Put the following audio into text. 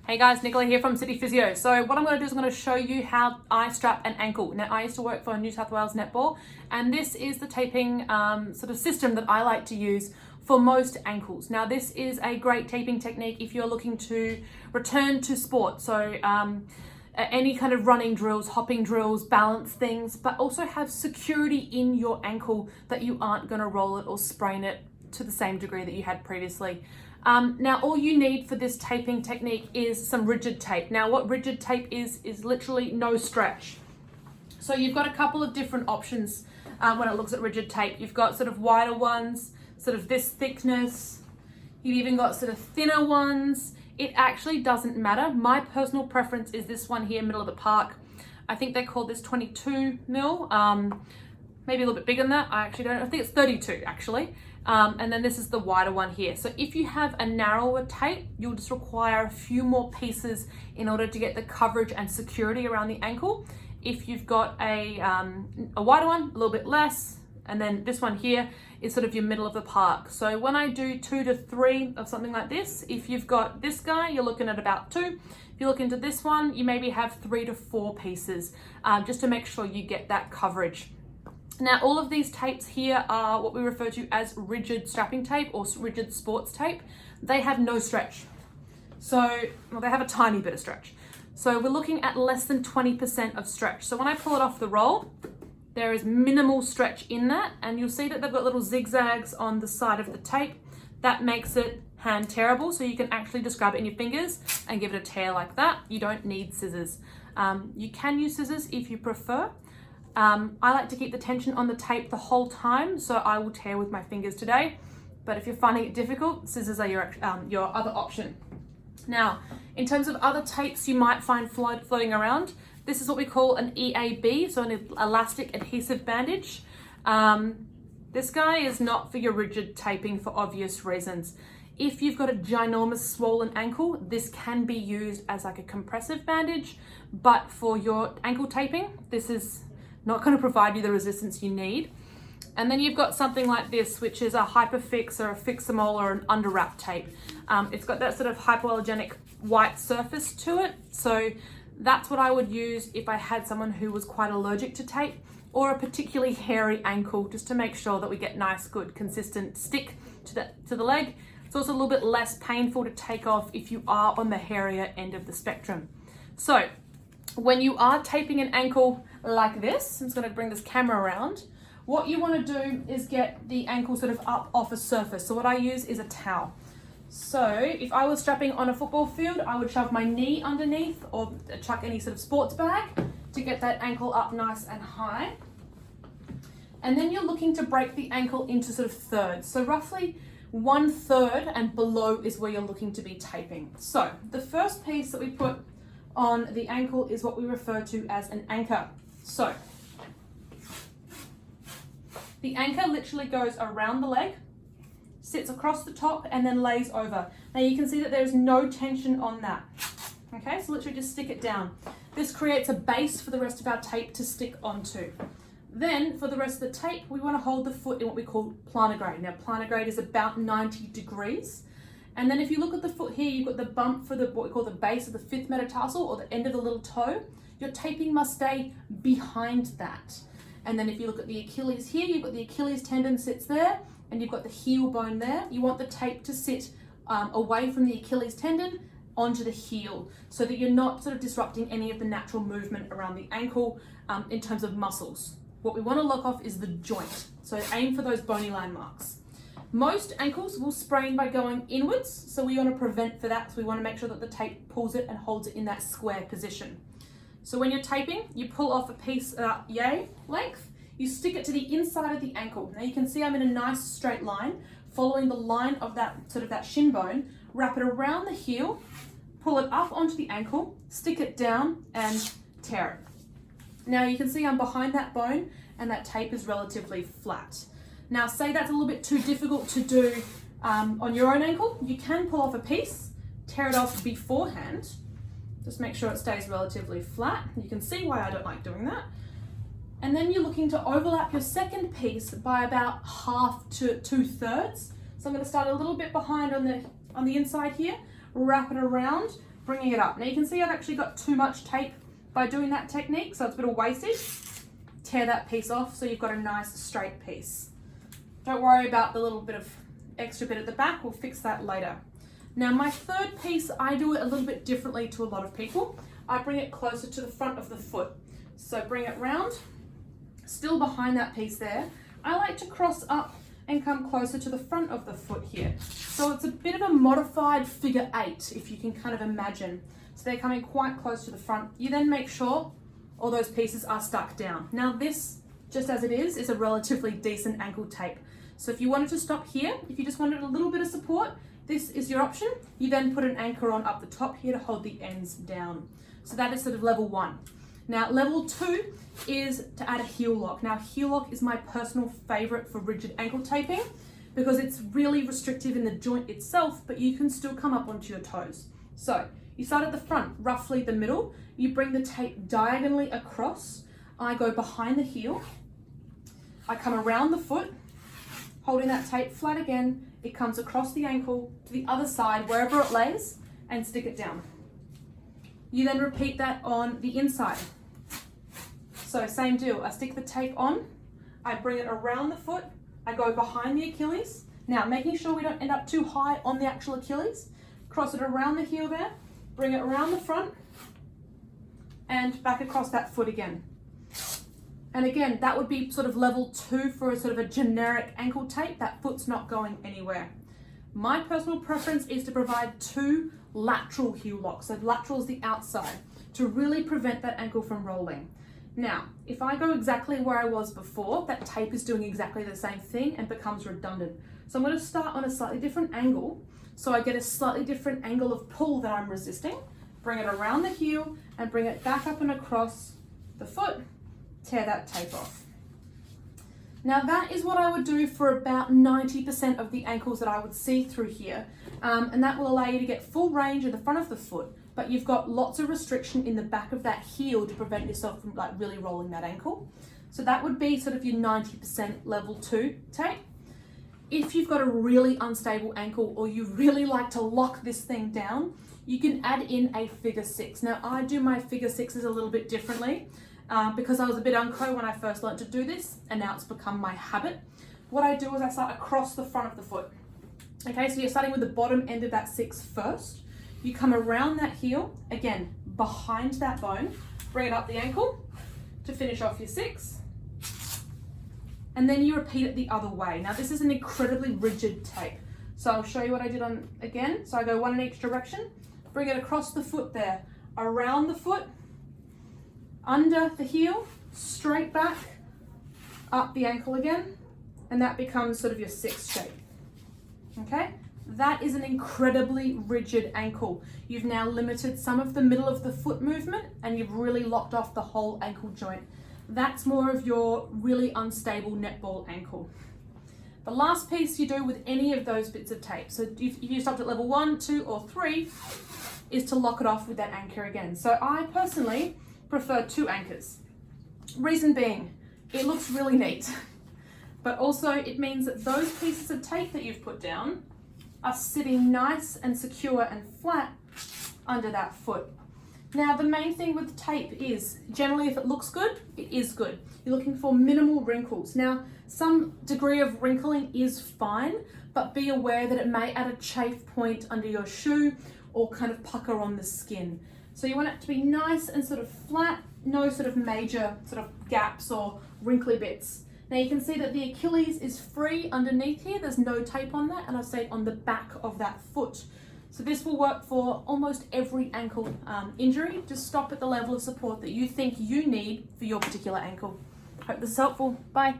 Hey guys, Nicola here from City Physio. So what I'm going to do is I'm going to show you how I strap an ankle. Now I used to work for New South Wales Netball, and this is the taping sort of system that I like to use for most ankles. Now this is a great taping technique if you're looking to return to sport. So any kind of running drills, hopping drills, balance things, but also have security in your ankle that you aren't going to roll it or sprain it to the same degree that you had previously. Now all you need for this taping technique is some rigid tape. Now what rigid tape is literally no stretch. So you've got a couple of different options when it looks at rigid tape. You've got sort of wider ones, sort of this thickness. You've even got sort of thinner ones. It actually doesn't matter. My personal preference is this one here, middle of the park. I think they call this 22 mil, maybe a little bit bigger than that. I actually don't know. I think it's 32 actually. And then this is the wider one here. So if you have a narrower tape, you'll just require a few more pieces in order to get the coverage and security around the ankle. If you've got a wider one, a little bit less. And then this one here is sort of your middle of the park. So when I do 2 to 3 of something like this, if you've got this guy, you're looking at about 2. If you look into this one, you maybe have 3 to 4 pieces, just to make sure you get that coverage. Now, all of these tapes here are what we refer to as rigid strapping tape or rigid sports tape. They have no stretch. So, well, they have a tiny bit of stretch. So we're looking at less than 20% of stretch. So when I pull it off the roll, there is minimal stretch in that, and you'll see that they've got little zigzags on the side of the tape. That makes it hand tearable, so you can actually just grab it in your fingers and give it a tear like that. You don't need scissors. You can use scissors if you prefer. I like to keep the tension on the tape the whole time, so I will tear with my fingers today. But if you're finding it difficult, scissors are your other option. Now, in terms of other tapes you might find floating around, this is what we call an EAB, so an elastic adhesive bandage. This guy is not for your rigid taping for obvious reasons. If you've got a ginormous swollen ankle, this can be used as like a compressive bandage, but for your ankle taping, this is not going to provide you the resistance you need. And then you've got something like this, which is a Hyperfix or a Fixamol or an underwrap tape. It's got that sort of hypoallergenic white surface to it. So that's what I would use if I had someone who was quite allergic to tape or a particularly hairy ankle, just to make sure that we get nice, good, consistent stick to the leg. It's also a little bit less painful to take off if you are on the hairier end of the spectrum. So when you are taping an ankle like this, I'm just going to bring this camera around, what you want to do is get the ankle sort of up off a surface. So what I use is a towel. So if I was strapping on a football field, I would shove my knee underneath or chuck any sort of sports bag to get that ankle up nice and high. And then you're looking to break the ankle into sort of thirds. So roughly 1/3 and below is where you're looking to be taping. So the first piece that we put on the ankle is what we refer to as an anchor. So the anchor literally goes around the leg, sits across the top, and then lays over. Now you can see that there's no tension on that. Okay, so literally just stick it down. This creates a base for the rest of our tape to stick onto. Then for the rest of the tape, we want to hold the foot in what we call plantar grade. Now plantar grade is about 90 degrees. And then if you look at the foot here, you've got the bump for what we call the base of the 5th metatarsal or the end of the little toe. Your taping must stay behind that. And then if you look at the Achilles here, you've got the Achilles tendon sits there and you've got the heel bone there. You want the tape to sit away from the Achilles tendon onto the heel so that you're not sort of disrupting any of the natural movement around the ankle in terms of muscles. What we want to lock off is the joint. So aim for those bony landmarks. Most ankles will sprain by going inwards, so we want to prevent for that. So we want to make sure that the tape pulls it and holds it in that square position. So when you're taping, you pull off a piece yay length, you stick it to the inside of the ankle. Now you can see I'm in a nice straight line, following the line of that sort of that shin bone, wrap it around the heel, pull it up onto the ankle, stick it down and tear it. Now you can see I'm behind that bone and that tape is relatively flat. Now say that's a little bit too difficult to do on your own ankle, you can pull off a piece, tear it off beforehand, just make sure it stays relatively flat. You can see why I don't like doing that. And then you're looking to overlap your second piece by about 1/2 to 2/3. So I'm going to start a little bit behind on the inside here, wrap it around, bringing it up. Now you can see I've actually got too much tape by doing that technique, so it's a bit of wastage. Tear that piece off so you've got a nice straight piece. Don't worry about the little bit of extra bit at the back, we'll fix that later. Now my third piece, I do it a little bit differently to a lot of people. I bring it closer to the front of the foot. So bring it round, still behind that piece there. I like to cross up and come closer to the front of the foot here. So it's a bit of a modified figure 8, if you can kind of imagine. So they're coming quite close to the front. You then make sure all those pieces are stuck down. Now this, just as it is a relatively decent ankle tape. So if you wanted to stop here, if you just wanted a little bit of support, this is your option. You then put an anchor on up the top here to hold the ends down. So that is sort of level 1. Now level 2 is to add a heel lock. Now heel lock is my personal favorite for rigid ankle taping because it's really restrictive in the joint itself, but you can still come up onto your toes. So you start at the front, roughly the middle, you bring the tape diagonally across. I go behind the heel, I come around the foot, holding that tape flat again, it comes across the ankle to the other side, wherever it lays, and stick it down. You then repeat that on the inside. So same deal, I stick the tape on, I bring it around the foot, I go behind the Achilles. Now making sure we don't end up too high on the actual Achilles, cross it around the heel there, bring it around the front, and back across that foot again. And again, that would be sort of level 2 for a sort of a generic ankle tape. That foot's not going anywhere. My personal preference is to provide 2 lateral heel locks. So lateral is the outside to really prevent that ankle from rolling. Now, if I go exactly where I was before, that tape is doing exactly the same thing and becomes redundant. So I'm going to start on a slightly different angle so I get a slightly different angle of pull that I'm resisting. Bring it around the heel and bring it back up and across the foot. Tear that tape off. Now that is what I would do for about 90% of the ankles that I would see through here, and that will allow you to get full range in the front of the foot, but you've got lots of restriction in the back of that heel to prevent yourself from like really rolling that ankle. So that would be sort of your 90% level 2 tape. If you've got a really unstable ankle or you really like to lock this thing down, you can add in a figure 6. Now I do my figure 6s a little bit differently. Because I was a bit unco when I first learned to do this, and now it's become my habit. What I do is I start across the front of the foot. Okay, so you're starting with the bottom end of that 6 first. You come around that heel, again, behind that bone, bring it up the ankle to finish off your 6. And then you repeat it the other way. Now this is an incredibly rigid tape. So I'll show you what I did on again. So I go 1 in each direction, bring it across the foot there, around the foot, under the heel, straight back, up the ankle again, and that becomes sort of your 6 shape. Okay, that is an incredibly rigid ankle. You've now limited some of the middle of the foot movement and you've really locked off the whole ankle joint. That's more of your really unstable netball ankle. The last piece you do with any of those bits of tape, so if you stopped at level 1, 2, or 3, is to lock it off with that anchor again. So I personally prefer 2 anchors. Reason being, it looks really neat, but also it means that those pieces of tape that you've put down are sitting nice and secure and flat under that foot. Now the main thing with tape is, generally if it looks good, it is good. You're looking for minimal wrinkles. Now some degree of wrinkling is fine, but be aware that it may add a chafe point under your shoe or kind of pucker on the skin. So you want it to be nice and sort of flat, no sort of major sort of gaps or wrinkly bits. Now you can see that the Achilles is free underneath here. There's no tape on that, and I've stayed on the back of that foot. So this will work for almost every ankle injury. Just stop at the level of support that you think you need for your particular ankle. Hope this is helpful. Bye.